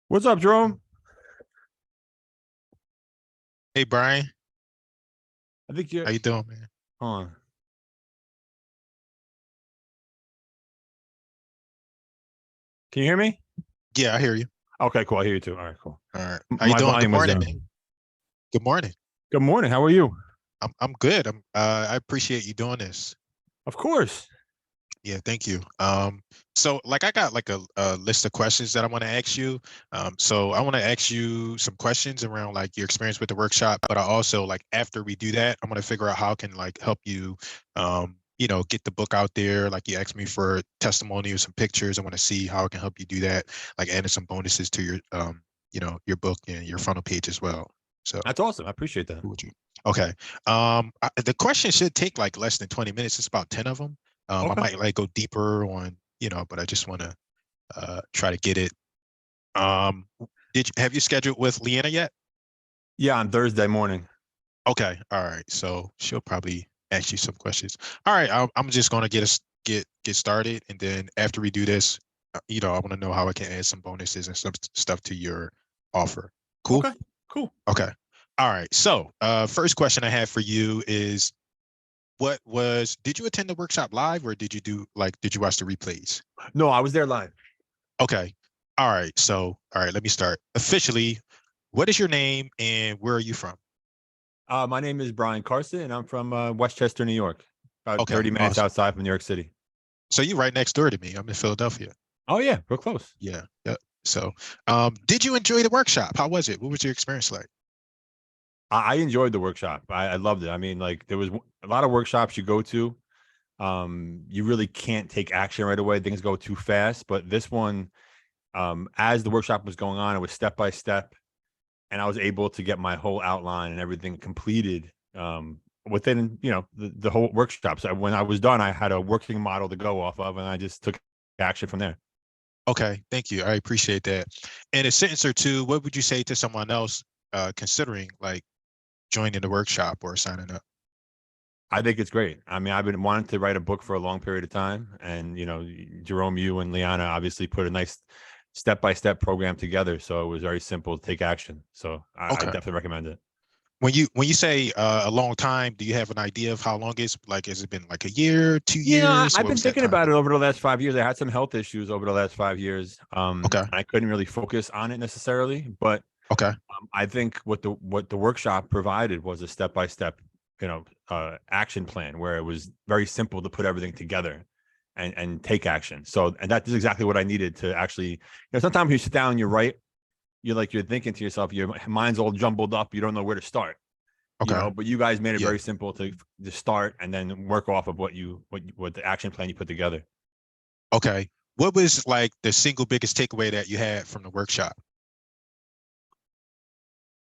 What's up, Jerome? Hey Brian, I think you. how you doing, man? Hold on. Can you hear me? Yeah, I hear you. Okay, cool. I hear you too. All right, cool. All right. How you My doing? Good volume was morning, down. man. Good morning. Good morning. How are you? I'm good. I appreciate you doing this. Of course. Yeah, thank you. So like I got like a list of questions that I want to ask you. So I want to ask you some questions around like your experience with the workshop, but I also like after we do that, I'm gonna figure out how I can like help you get the book out there. Like you asked me for testimonials, some pictures. I want to see how I can help you do that, like adding some bonuses to your book and your funnel page as well. So That's awesome. I appreciate that. who would you? Okay. The question should take like less than 20 minutes. It's about 10 of them. I Okay. might like go deeper on, but I just want to try to get it. Um, have you scheduled with Leanna yet? Yeah, on Thursday morning. Okay. All right. So she'll probably ask you some questions. All right. I'm just gonna get started, and then after we do this, I want to know how I can add some bonuses and some stuff to your offer. Cool. Okay, cool. Okay. All right. So, first question I have for you is, did you attend the workshop live or did you watch the replays? No, I was there live. Okay. All right. So, all right, let me start. Officially, what is your name and where are you from? My name is Brian Carson, and I'm from Westchester, New York. About Okay. 30 minutes Awesome. outside from New York City. So you're right next door to me. I'm in Philadelphia. Oh yeah, we're close. Yeah. Yeah. So, did you enjoy the workshop? How was it? What was your experience like? I enjoyed the workshop. I loved it. I mean, like there was a lot of workshops you go to. You really can't take action right away. Things go too fast. But this one, as the workshop was going on, it was step by step, and I was able to get my whole outline and everything completed within the whole workshop. So when I was done, I had a working model to go off of, and I just took action from there. Okay, thank you. I appreciate that. In a sentence or two, what would you say to someone else considering like joining the workshop or signing up? I think it's great. I mean, I've been wanting to write a book for a long period of time, and Jerome, you and Liana obviously put a nice step-by-step program together, so it was very simple to take action. So I Okay. definitely recommend it. When you say a long time, do you have an idea of how long it's like? Has it been like a year, two years? I've What been was that thinking time about frame? it over the last 5 years. I had some health issues over the last 5 years. Okay. I couldn't really focus on it necessarily, but Okay. I think what the workshop provided was a step by step, action plan where it was very simple to put everything together and take action. So, and that is exactly what I needed to actually. Sometimes you sit down and you write, you're thinking to yourself, your mind's all jumbled up, you don't know where to start. Okay. But you guys made it Yeah. very simple to start and then work off of what the action plan you put together. Okay. What was like the single biggest takeaway that you had from the workshop?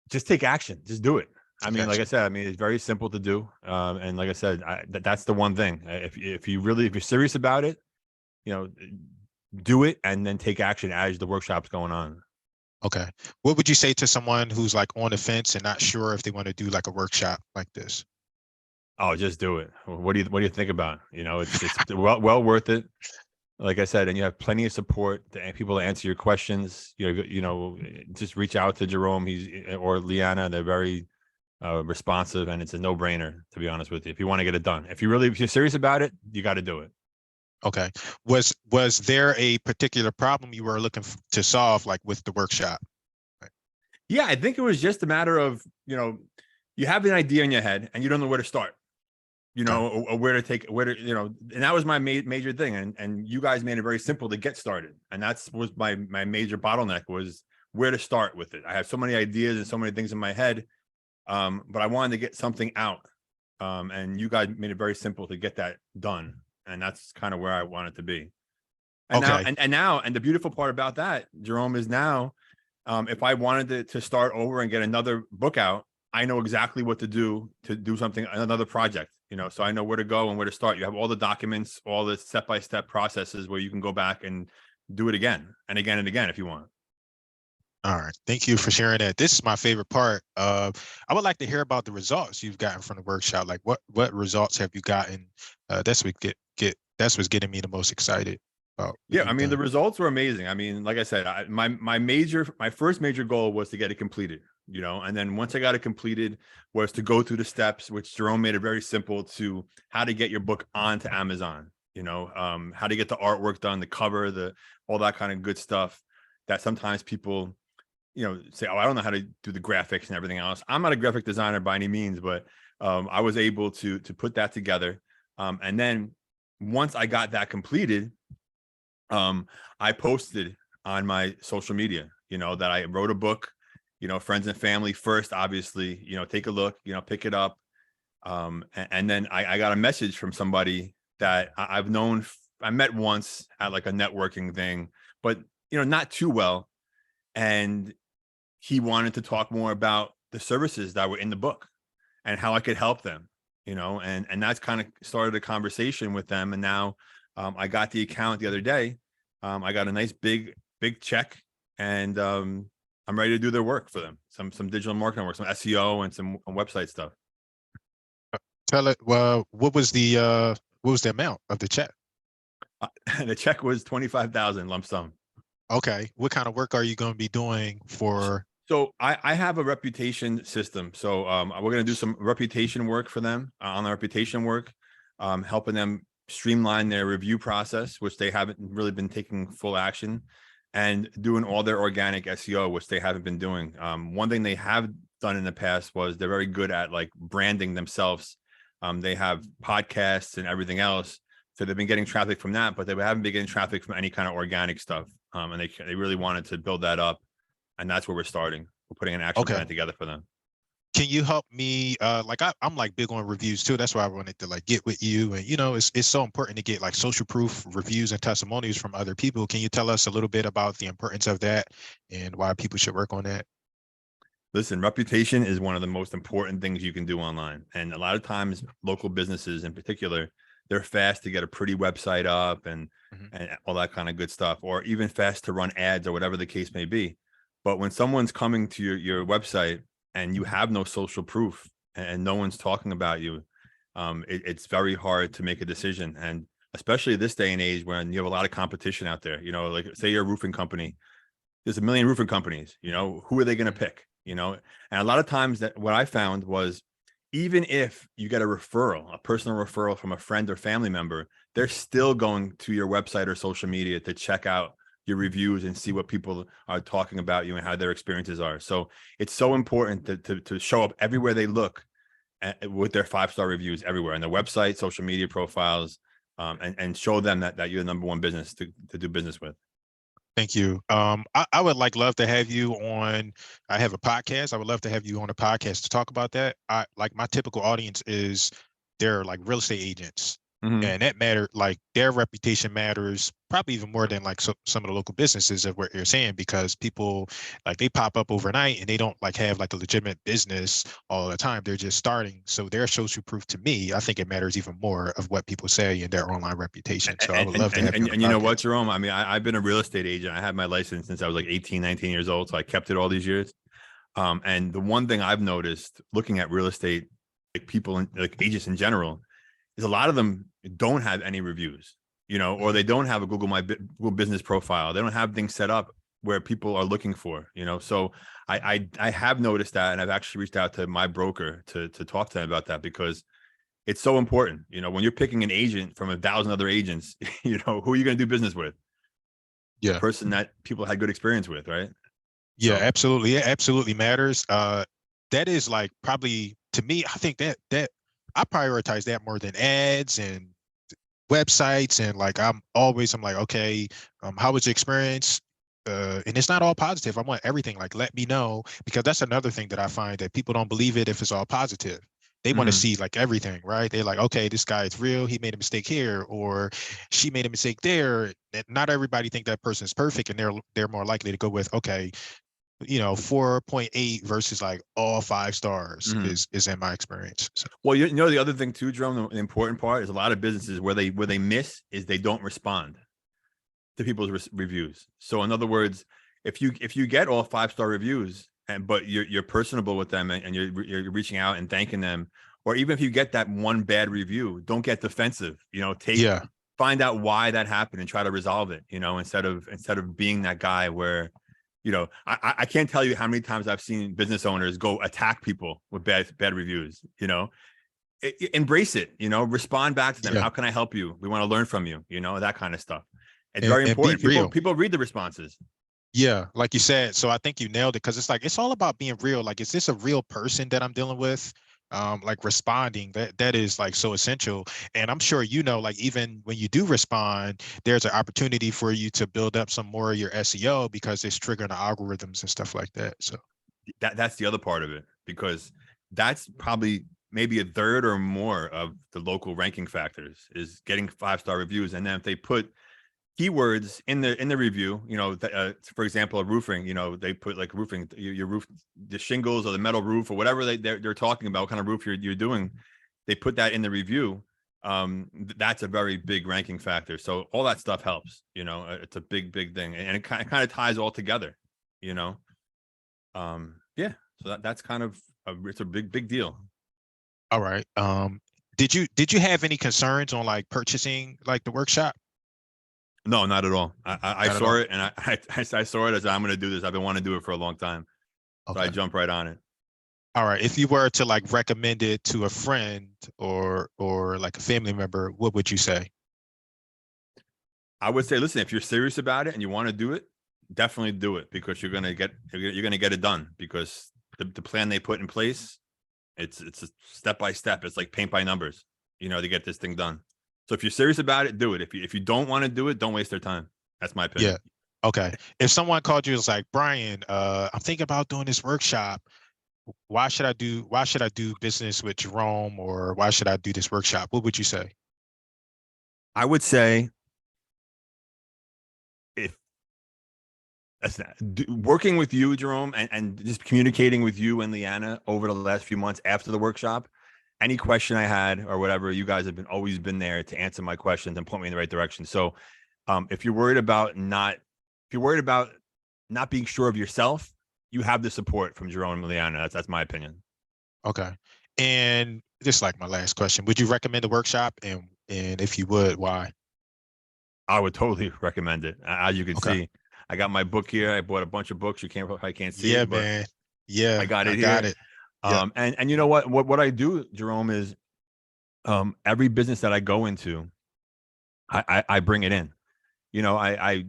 Just take action. Just do it. I mean, like I Gotcha. said, it's very simple to do. And like I said, that's the one thing. If you're serious about it, you know, do it and then take action as the workshop's going on. Okay. What would you say to someone who's like on the fence and not sure if they want to do like a workshop like this? Oh, just do it. What do you think about? It's well worth it. Like I said, and you have plenty of support and people to answer your questions. Just reach out to Jerome. Or Liana. They're very responsive, and it's a no brainer. To be honest with you, if you want to get it done, if you're serious about it, you got to do it. Okay. Was there a particular problem you were looking to solve like with the workshop? Yeah, I think it was just a matter of you have an idea in your head and you don't know where to start. Okay. Or and that was my major thing. And you guys made it very simple to get started. And was my major bottleneck was where to start with it. I have so many ideas and so many things in my head, but I wanted to get something out. And you guys made it very simple to get that done. And that's kind of where I wanted to be. And now, Okay. and the beautiful part about that, Jerome, is now, if I wanted to start over and get another book out, I know exactly what to do something, another project, so I know where to go and where to start. You have all the documents, all the step-by-step processes where you can go back and do it again and again and again if you want. All right. Thank you for sharing that. This is my favorite part. I would like to hear about the results you've gotten from the workshop. Like what results have you gotten? That's what's getting me the most excited. about what Yeah, I you've mean, the done? results were amazing. I mean, like I said, my first major goal was to get it completed, and then once I got it completed was to go through the steps, which Jerome made it very simple to how to get your book onto Amazon, how to get the artwork done, the cover, all that kind of good stuff that sometimes people, say, oh, I don't know how to do the graphics and everything else. I'm not a graphic designer by any means, but I was able to put that together. And then once I got that completed, I posted on my social media, that I wrote a book, friends and family first, obviously, take a look, pick it up. And then I got a message from somebody that I've known. I met once at like a networking thing, but, not too well. And he wanted to talk more about the services that were in the book and how I could help them, and that's kind of started a conversation with them. And now I got the account the other day. I got a nice big check, and I'm ready to do their work for them. Some digital marketing work, some SEO, and some website stuff. Tell it. Well, what was the amount of the check? The check was 25,000 lump sum. Okay, what kind of work are you going to be doing for? So I have a reputation system. So we're going to do some reputation work for them on the reputation work, helping them streamline their review process, which they haven't really been taking full action, and doing all their organic SEO, which they haven't been doing. One thing they have done in the past was they're very good at like branding themselves. They have podcasts and everything else. So they've been getting traffic from that, but they haven't been getting traffic from any kind of organic stuff. And they really wanted to build that up. And that's where we're starting. We're putting an action Okay. plan together for them. Can you help me? Like I'm like big on reviews too. That's why I wanted to like get with you. And it's so important to get like social proof reviews and testimonials from other people. Can you tell us a little bit about the importance of that and why people should work on that? Listen, reputation is one of the most important things you can do online. And a lot of times local businesses in particular, they're fast to get a pretty website up and all that kind of good stuff, or even fast to run ads or whatever the case may be. But when someone's coming to your website and you have no social proof and no one's talking about you, it's very hard to make a decision. And especially this day and age when you have a lot of competition out there, like say you're a roofing company, there's a million roofing companies, who are they going to pick, and a lot of times that what I found was even if you get a referral, a personal referral from a friend or family member, they're still going to your website or social media to check out your reviews and see what people are talking about you and how their experiences are. So it's so important to show up everywhere they look with their 5-star reviews everywhere on their website, social media profiles, and show them that you're the number one business to do business with. Thank you. I would love to have you on. I have a podcast. I would love to have you on a podcast to talk about that. I like my typical audience is they're like real estate agents. And that matter, like their reputation matters probably even more than like some of the local businesses of what you're saying, because people like they pop up overnight and they don't like have like a legitimate business all the time. They're just starting. So their social proof to me, I think it matters even more of what people say in their online reputation. So I would love to have you on And the you know what, podcast. Jerome? I mean, I've been a real estate agent. I had my license since I was like 18, 19 years old. So I kept it all these years. And the one thing I've noticed looking at real estate, like people, like agents in general, is a lot of them don't have any reviews, or they don't have a Google business profile. They don't have things set up where people are looking for, So I have noticed that, and I've actually reached out to my broker to talk to them about that, because it's so important. When you're picking an agent from 1,000 other agents, who are you going to do business with? The Yeah. person that people had good experience with, right? Yeah, So absolutely. It absolutely matters. That is like probably to me, I think that I prioritize that more than ads and websites. And like I'm like, okay, how was your experience? And it's not all positive. I want everything. Like, let me know, because that's another thing that I find that people don't believe it if it's all positive. They want to see like everything, right? They're like, okay, this guy is real. He made a mistake here, or she made a mistake there. And not everybody think that person is perfect, and they're more likely to go with, okay, 4.8 versus like all 5 stars is in my experience. So. Well, the other thing too, Jerome, the important part is a lot of businesses where they miss is they don't respond to people's reviews. So in other words, if you get all 5-star reviews but you're personable with them and you're reaching out and thanking them, or even if you get that one bad review, don't get defensive. find out why that happened and try to resolve it, instead of being that guy where, I can't tell you how many times I've seen business owners go attack people with bad reviews. Embrace it, respond back to them. Yeah. How can I help you? We want to learn from you, that kind of stuff. It's And very be important. real. People read the responses. Yeah, like you said. So I think you nailed it, because it's like, it's all about being real. Like, is this a real person that I'm dealing with? Like, responding, that is like so essential. And I'm sure, like, even when you do respond, there's an opportunity for you to build up some more of your SEO, because it's triggering the algorithms and stuff like that. So That's the other part of it, because that's probably maybe a third or more of the local ranking factors is getting 5-star reviews. And then if they put keywords in the review, for example, a roofing, they put like roofing, your roof, the shingles or the metal roof or whatever they're talking about, what kind of roof you're doing, they put that in the review. That's a very big ranking factor. So all that stuff helps. It's a big thing, and it kind of ties all together. Yeah. So that's kind of it's a big deal. all right. Did you have any concerns on like purchasing like the workshop? No, not at all. I Not at saw all. it, and I saw it as, I'm going to do this. I've been wanting to do it for a long time. So I Okay. jumped right on it. All right. If you were to like recommend it to a friend or like a family member, what would you say? I would say, listen, if you're serious about it and you want to do it, definitely do it, because you're gonna get it done, because the plan they put in place, it's a step by step. It's like paint by numbers, to get this thing done. So if you're serious about it, do it. If you don't want to do it, don't waste their time. That's my opinion. Yeah. Okay. If someone called you, it's like, Brian, I'm thinking about doing this workshop. Why should I do business with Jerome, or why should I do this workshop? What would you say? I would say, if working with you, Jerome, and just communicating with you and Leanna over the last few months after the workshop, any question I had or whatever, you guys have always been there to answer my questions and point me in the right direction. So if you're worried about not being sure of yourself, you have the support from Jerome and Leanna. That's my opinion. Okay. And just like my last question, would you recommend the workshop? And if you would, why? I would totally recommend it. As you can Okay. see, I got my book here. I bought a bunch of books. I can't see Yeah, it, but man. Yeah, I got I it got here. it. Yeah. And you know what I do, Jerome, is every business that I go into, I bring it in. I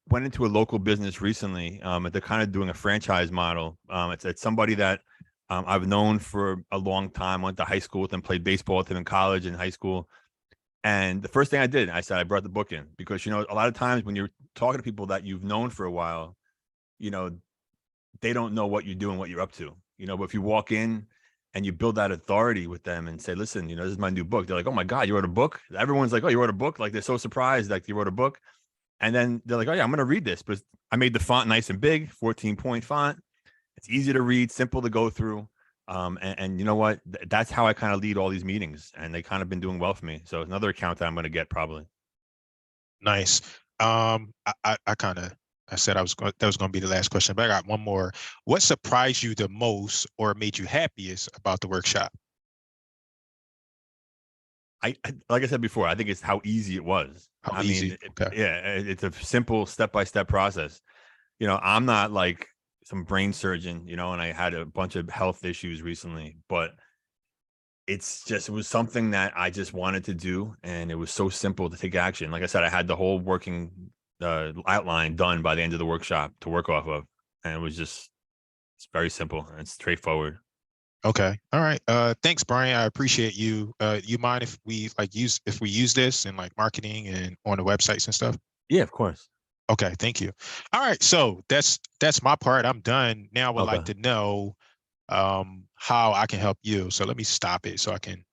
went into a local business recently. They're kind of doing a franchise model. It's somebody that I've known for a long time. Went to high school with them, played baseball with them in college and high school. And the first thing I said, I brought the book in, because, a lot of times when you're talking to people that you've known for a while, you know, they don't know what you do and what you're up to, but if you walk in and you build that authority with them and say, listen, this is my new book. They're like, oh my God, you wrote a book. Everyone's like, oh, you wrote a book. Like, they're so surprised, like, you wrote a book. And then they're like, oh yeah, I'm going to read this, but I made the font nice and big, 14-point font. It's easy to read, simple to go through. And you know what? That's how I kind of lead all these meetings, and they kind of been doing well for me. So it's another account that I'm going to get probably. Nice. I said that was going to be the last question, but I got one more. What surprised you the most or made you happiest about the workshop? Like I said before, I think it's how easy it was. How I easy? mean, Okay. it's a simple step-by-step process. I'm not like some brain surgeon, and I had a bunch of health issues recently, but it was something that I just wanted to do, and it was so simple to take action. Like I said, I had the whole working outline done by the end of the workshop to work off of, and it's very simple and it's straightforward. Okay. All right. Thanks, Brian. I appreciate you. You mind if we use this in like marketing and on the websites and stuff? Yeah, of course. Okay, thank you. All right, so that's my part. I'm done. Now I would like Okay. to know how I can help you. So let me stop it so I can